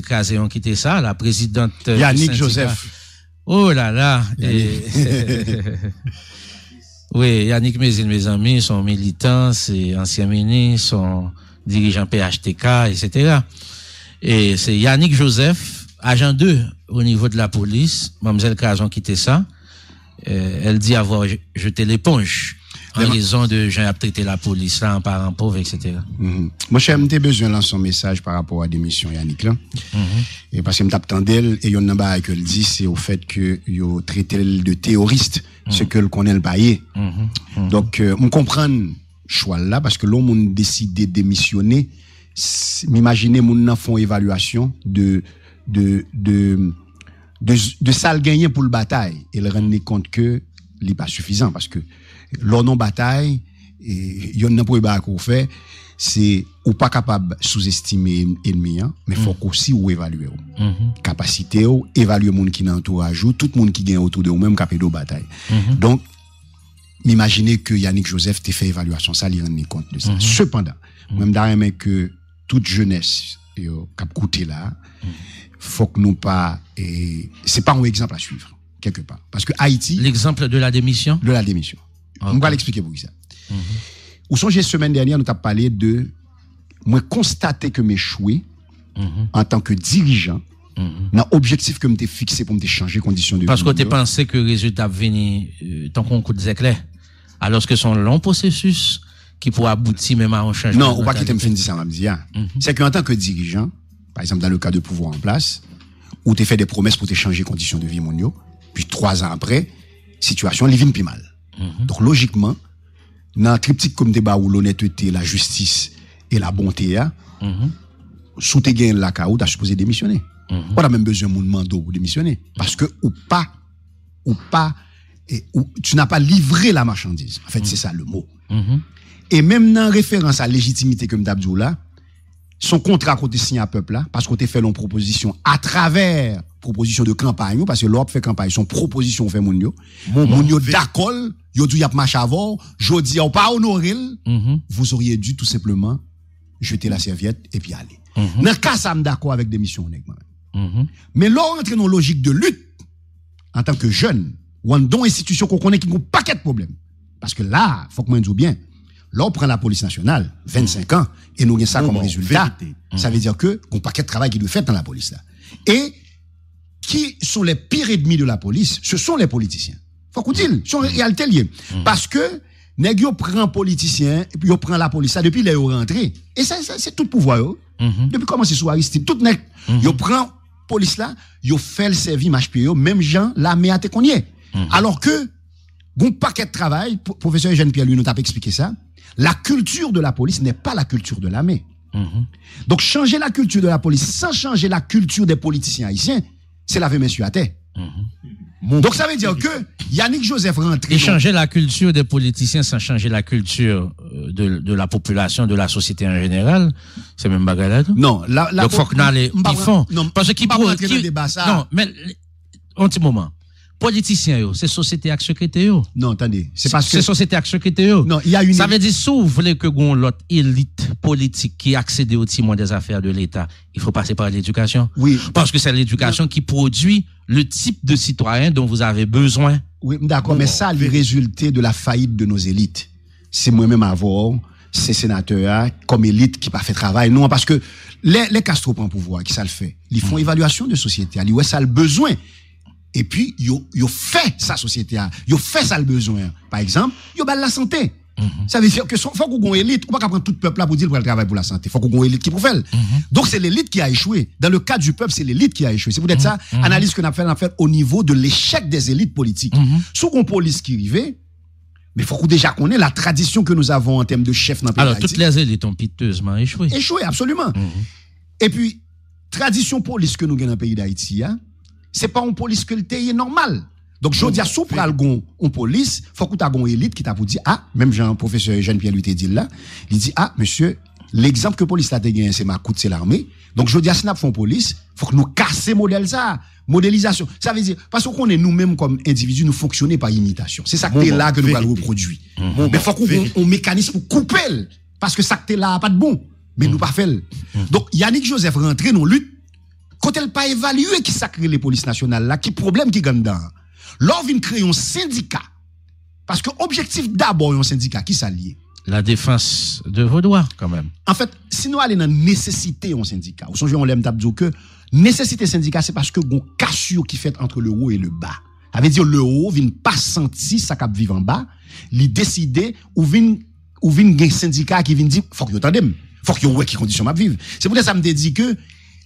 Caséon qui était ça, la présidente Yannick Joseph. Oh là là. Oui, Yannick Mézine, mes amis, sont militants, c'est anciens ministres, sont dirigeants PHTK, etc. Et c'est Yannick Joseph, agent 2 au niveau de la police, Mademoiselle Caséon qui était ça. Elle dit avoir jeté l'éponge en raison de gens à traiter la police là en parent pauvre, etc. Moi, j'ai besoin de lancer un message par rapport à démission Yannick là. Et parce que me tape d'elle et yon n'a que le dit c'est au fait que yo traité de terroriste, ce que le connaît le baillé. Donc on comprend choix là parce que l'homme décide de démissionner, m'imaginer mon nan font évaluation de ça le gagner pour le bataille et le rendre compte que il pas suffisant parce que lors non bataille et yon n'a pas qu'on fait c'est ou pas capable sous-estimer ennemi mais faut aussi ou évaluer capacité ou évaluer monde qui dans entourage ou tout monde qui gagne autour de ou même capé de bataille donc m'imaginer que Yannick Joseph t'a fait évaluation ça il rend compte de ça cependant même d'ailleurs que toute jeunesse cap côté là faut que nous pas c'est pas un exemple à suivre quelque part parce que Haïti l'exemple de la démission on va l'expliquer pour ça ou songez semaine dernière nous t'a parlé de moi constater que m'échouer en tant que dirigeant dans objectif que m'était fixé pour me changer conditions de vie parce que tu pensais que le résultat venir tant qu'on coup de éclair alors que son long processus qui pourrait aboutir même à un changement non ou pas qui t'aime fin dire ça m'a dit c'est que en tant que dirigeant par exemple dans le cas de pouvoir en place où tu fait des promesses pour te changer conditions de vie mondiaux puis 3 ans après situation les vient plus mal donc logiquement dans un triptyque comme débat où l'honnêteté la justice et la bonté sous tes gains la caou t'as supposé démissionner on a même besoin de mando pour démissionner parce que ou tu n'as pas livré la marchandise en fait c'est ça le mot et même dans référence à légitimité comme d'Abdou là son contrat qu'on te signé à peuple là parce qu'on te fait une proposition à travers proposition de campagne parce que l'Europe fait campagne son proposition fait moun yo d'accord yo dit y a marche avant jodi on pas honorer vous auriez dû tout simplement jeter la serviette et puis aller dans cas ça me d'accord avec démission mais là on entre dans logique de lutte en tant que jeune ou en don institution qu'on connaît qui ont paquet de problèmes parce que là faut que moi dise bien là on prend la police nationale 25 ans et nous gagne ça comme résultat ça veut dire que qu'on paquet de travail qui doit faire dans la police là et qui sont les pires ennemis de la police ce sont les politiciens faut qu'on dise sont réalité lié parce que nèg yo prend politicien et puis yo prend la police ça depuis les rentré et ça c'est tout pouvoir yo depuis comment c'est sous Aristide tout nèg yo prend police là yo fait le service marche yo même gens l'armée a te connait alors que gon paquet de travail professeur Eugène Pierre lui nous t'a expliqué ça la culture de la police n'est pas la culture de l'armée donc changer la culture de la police sans changer la culture des politiciens haïtiens c'est laver monsieur à terre donc ça veut dire que Yannick Joseph rentre et changer la culture des politiciens sans changer la culture de la population de la société en général c'est même bagarre non donc faut que ils font non parce que non mais un petit moment politiciens yo c'est société ak secrétaire yo non attendez c'est parce que c'est société ak secrétaire yo non il y a une ça veut dire si vous voulez que gon l'autre élite politique qui accède au timon des affaires de l'État il faut passer par l'éducation oui parce que c'est l'éducation qui produit le type de citoyen dont vous avez besoin oui d'accord mais ça le résultat de la faillite de nos élites c'est moi-même avoir ces sénateurs comme élite qui pas fait travail non parce que les Castro prend pouvoir qui ça le fait ils font évaluation de société ils ouais ça le besoin et puis yo fait sa société yo fait ça le besoin par exemple yo bal la santé ça veut dire que faut qu'on élite on pas prendre tout peuple là pour dire pour le travail pour la santé faut qu'on élite qui pour faire donc c'est l'élite qui a échoué dans le cas du peuple c'est l'élite qui a échoué c'est peut-être ça analyse que on a fait au niveau de l'échec des élites politiques sous qu'on police qui arrivait mais faut qu'on déjà connaît la tradition que nous avons en termes de chef dans le pays alors toutes les élites ont piteusement échoué absolument et puis tradition police que nous gagnons dans le pays d'Haïti c'est pas une police que le normal. Donc, je dis à sous pral gon, on police, faut que tu aies une élite qui t'a pour dire, même Jean, professeur Eugène Pierre lui t'a dit là, il dit, monsieur, l'exemple que police t'a gagné, c'est ma coûte, c'est l'armée. Donc, je dis à snap font police, faut que nous casser modèle ça, modélisation. Ça veut dire, parce qu'on est nous-mêmes comme individus, nous fonctionner par imitation. C'est ça que t'es là que nous allons reproduire. Mais faut qu'on ait un mécanisme pour couper, parce que ça que t'es là, pas de bon. Mais nous pas fait. Donc, Yannick Joseph rentré dans lutte quand elle pas évalué qui sacré les polices nationales là, qui problème qui gagne dedans. L'on vient créer un syndicat. Parce que objectif d'abord un syndicat qui s'allie. La défense de vos droits quand même. En fait, si nous allons dans nécessité en syndicat, ou songez on l'aime dire que nécessité syndicat c'est parce que gon cassure qui fait entre le haut et le bas. Ça veut dire le haut vient pas sentir ça cap vivre en bas, il décider ou vient un syndicat qui vient dire faut que yo tandem, faut que yo ouais qui condition m'a vivre. C'est pour ça me dit que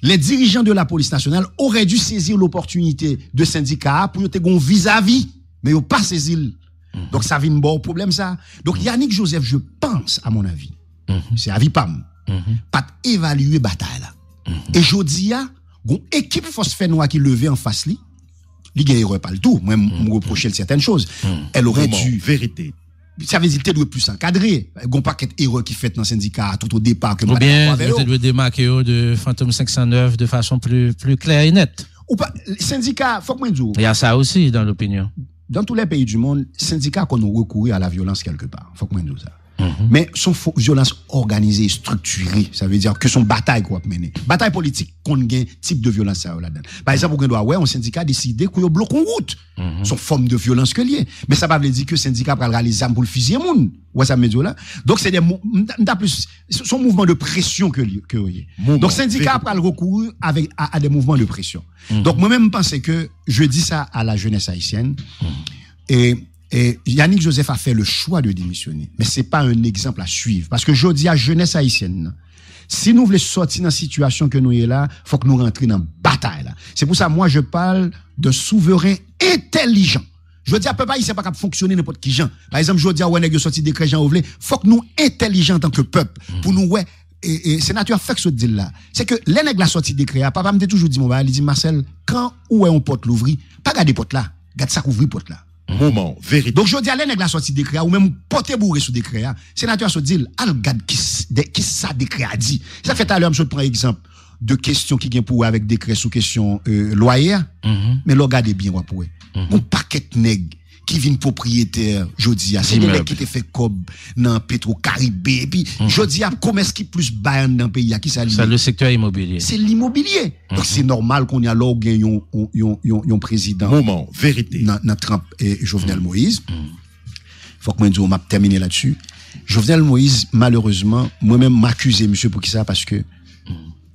les dirigeants de la police nationale auraient dû saisir l'opportunité de syndicat pour te gon vis-à-vis, mais yo pas saisir. Donc ça vient bon problème ça. Donc Yannick Joseph, je pense à mon avis, c'est avis pam, pas évaluer bataille là. Et jodi a gon équipe force fait noir qui levé en face li gagne erreur pas le tout, moi me reprocher certaines choses. Elle aurait dû vérité. Ça veut dire qu'elle doit plus encadrer. Gon paquet erreur qui fait dans syndicat tout au départ que ou bien elle doit démarquer de Fantôme 509 de façon plus claire et nette. Ou pas syndicat, faut que moi dise. Il y a ça aussi dans l'opinion. Dans tous les pays du monde, syndicats qu'on a recouru à la violence quelque part. Faut que moi dise ça. Mais son violence organisée, structurée, ça veut dire que son bataille quoi mener. Bataille politique qu'on gagne type de violence ça là-dedans. Par exemple, on doit un syndicat décider qu'on bloque en route. Son forme de violence que lié. Mais ça va veut dire que syndicat prendra les armes pour le fusiller monde. Ouais ça me dit là. Donc c'est des plus son mouvement de pression que donc syndicat prend le recours avec à des mouvements de pression. Donc moi-même pense que je dis ça à la jeunesse haïtienne et Yannick Joseph a fait le choix de démissionner. Mais c'est pas un exemple à suivre. Parce que je dis à jeunesse haïtienne, si nous voulons sortir dans la situation que nous y est là, faut que nous rentrions dans la bataille là. C'est pour ça, moi, je parle de souverain intelligent. Je dis à peuple haïtien pas capable fonctionner n'importe qui gens. Par exemple, je dis à Oueneg sorti décret Jean Ouvlé, faut que nous intelligents en tant que peuple pour nous ouais et sénateur fait que ce deal là. C'est que les nèg la sorti décret, papa me toujours dit mon il dit Marcel, quand où est on porte l'ouvri, pas garder porte là, garde ça couvrir porte là. Moment, vérité. Donc, je dis à l'un la sortie décret, ou même porter bourré sous décret, sénateur se dit, al regarde qui ça décret a dit. Ça fait à l'heure, je prends exemple de questions qui viennent pour avec décret sous question, loyer, mais regardez bien, pour un paquet nèg qui vient propriétaire, je dis à, c'est des nèg qui te fait comme dans Petro-Caribé, et puis, je dis à, commerce qui plus bain dans le pays, qui ça le secteur immobilier. C'est l'immobilier. Donc, c'est normal qu'on y a là, un président. Moment, vérité. Dans Trump et Jovenel Moïse. Faut que moi dise, on m'a terminé là-dessus. Jovenel Moïse, malheureusement, moi-même m'accuse, monsieur, pour qui ça, parce que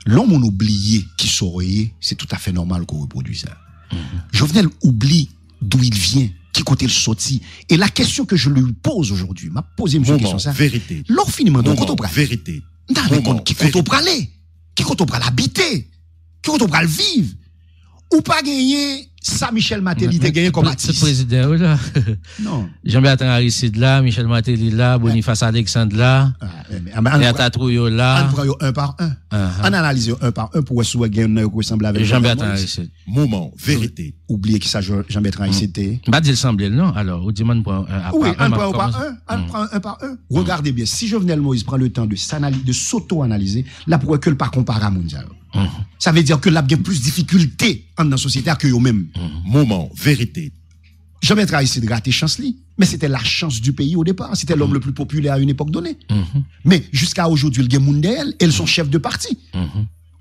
l'homme on oublié qui saurait, c'est tout à fait normal qu'on reproduise ça. Jovenel oublie d'où il vient, qui côté le sorti. Et la question que je lui pose aujourd'hui, m'a posé une question ça. Vérité. L'or finiment, donc, quand on prend. Vérité. Qui compte on prend aller, qui compte on prend l'habiter, qui compte on prend le vivre. Ou pas gagner, ça Michel Matéli te gagné comme artiste. Ce président là. Non. Jean-Bertrand Aristide là, Michel Matéli là, Boniface Alexandre là. Et Atatrouyo là. On prend un par un. On analyse un par un pour voir gagner ressemble avec Jean-Bertrand Aristide. Moment, vérité. Oubliez qui ça Jean-Bertrand Aristide. Pas dire semblait non. Alors, au dimanche prend un oui, un par un par un. Regardez bien, si Jovenel Moïse prend le temps de s'analyser, de s'auto-analyser, là pourquoi que le pas comparer à mondial. Ça veut dire que là, il y a plus de difficultés dans la société que eux-mêmes. Moment, vérité. Jean-Bertrand Aristide raté chance li, mais c'était la chance du pays au départ. C'était l'homme le plus populaire à une époque donnée. Mais jusqu'à aujourd'hui, il y a Moundel, elles sont chefs de parti.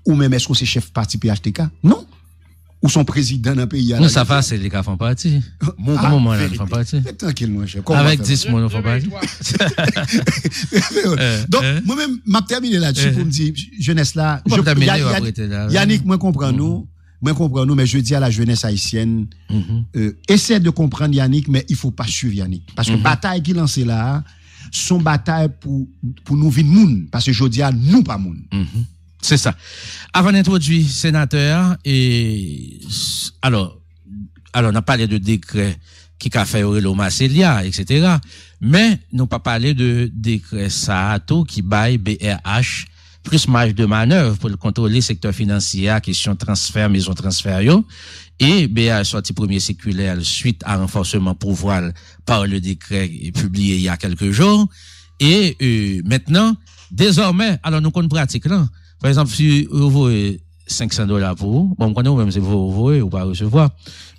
Ou même est-ce que c'est chef parti PHTK? Non. Ou son président d'un pays. Non, ça va, c'est les cas font partie. À un moment là, ils font partie. Tranquille, mon cher. Avec 10 mots, ils font partie. Donc, moi-même, m'a terminé là-dessus pour me dire, jeunesse là, Yannick, moi comprends nous, mais je dis à la jeunesse haïtienne, essaie de comprendre Yannick, mais il faut pas suivre Yannick. Parce que bataille qu'il lance là, son bataille pour nous vivre moun. Parce que je dis à nous pas moun. C'est ça. Avant d'introduire sénateur, alors, on a parlé de décret qui a fait Aurelio Marcelia, etc. Mais, nous pas parlé de décret Sahato qui baille BRH plus marge de manœuvre pour contrôler le secteur financier, question transfert, maison transfert, et BRH sorti premier séculaire suite à renforcement pouvoir par le décret publié il y a quelques jours. Et, maintenant, désormais, alors nous compte pratique là. Par exemple, si vous voyez $500 pour vous, bon, on connaît même si vous voyez ou pas recevoir,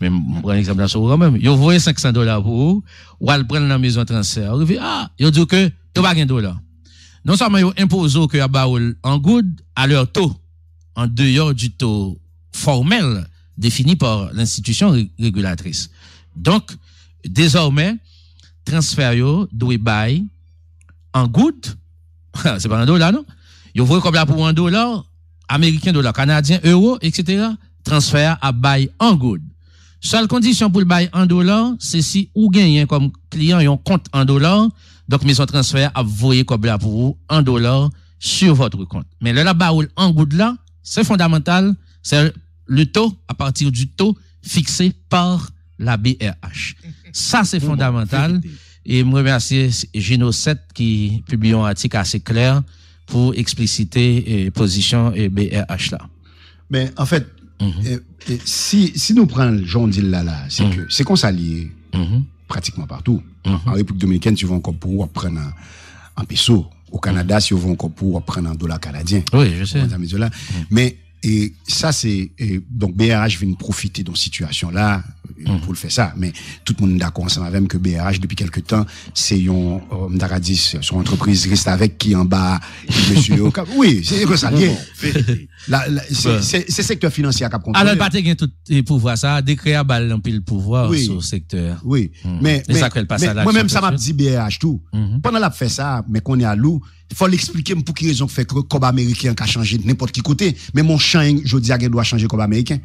mais on prend un exemple là sur vous quand même. Vous voyez $500 pour vous, ou à le prendre dans la maison transfert. Vous dites, vous dites que, vous pas $1. Non seulement vous imposez que vous en good à leur taux, en dehors du taux formel défini par l'institution régulatrice. Donc, désormais, transfert yo doit bail en goutte, c'est pas en dollar, non? Yo voyez comme là pour $1, américain, dollar, canadien, euro, etc. Transfert à bail en goutte. Seule condition pour le bail en dollars, c'est si ou gagnez comme client un compte en dollars, donc maison transfert à voyer comme là pour vous en dollars sur votre compte. Mais le baoul en goutte là, c'est fondamental, c'est le taux à partir du taux fixé par la BRH. Ça c'est fondamental. Et je remercie Gino 7 qui publie un article assez clair pour expliciter position et BRH là. Mais en fait, si nous prenons Jean Dil là, c'est que c'est qu'on s'allie pratiquement partout. En République dominicaine, tu vas encore pour prendre en peso. Au Canada, si on va encore pour prendre en dollars canadiens. Oui, je sais. Mais et ça c'est donc BRH vient profiter de cette situation là pour le faire ça, mais tout le monde est d'accord ensemble avec que BRH depuis quelque temps c'est son entreprise reste avec qui en bas monsieur oui c'est que ça lié c'est secteur financier qui a contrôlé. Alors pas gain tout pouvoir ça décréer balle en pile pouvoir sur le secteur. Oui, mais moi même ça m'a dit BRH tout pendant la fait ça mais qu'on est à l'eau il faut l'expliquer pour quelle raison fait que cob américain qui a changé de n'importe qui côté mais mon champ je dis doit changer cob américain.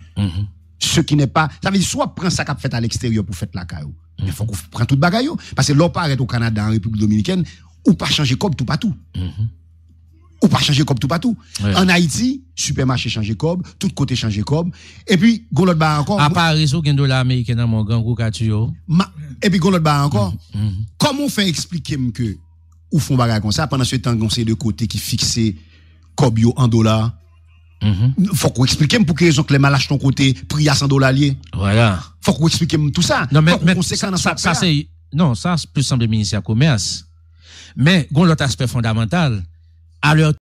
Ce qui n'est pas ça veut dire soit prend ça qu'a fait à l'extérieur pour faire la caillou mais faut qu'on prend tout bagaille parce que l'on paraît au Canada en République dominicaine ou pas changer cob tout partout. Ou pas changer cob tout partout. En Haïti, supermarché changer cob, tout côté changer cob et puis gon l'autre bar encore à part réseau gain dollar américain dans mon grand gros catio. Et puis gon l'autre bar encore. Comment on fait expliquer que ou font bagarre comme ça pendant ce temps qu'on sait de côté qui fixé cobio en dollars. Faut qu'on explique pour quelle raison que les malaches ton côté prix à $100 lié. Voilà. Faut qu'on explique tout ça. Non mais ça c'est non, ça peut sembler ministère commerce. Mais gon l'autre aspect fondamental à leur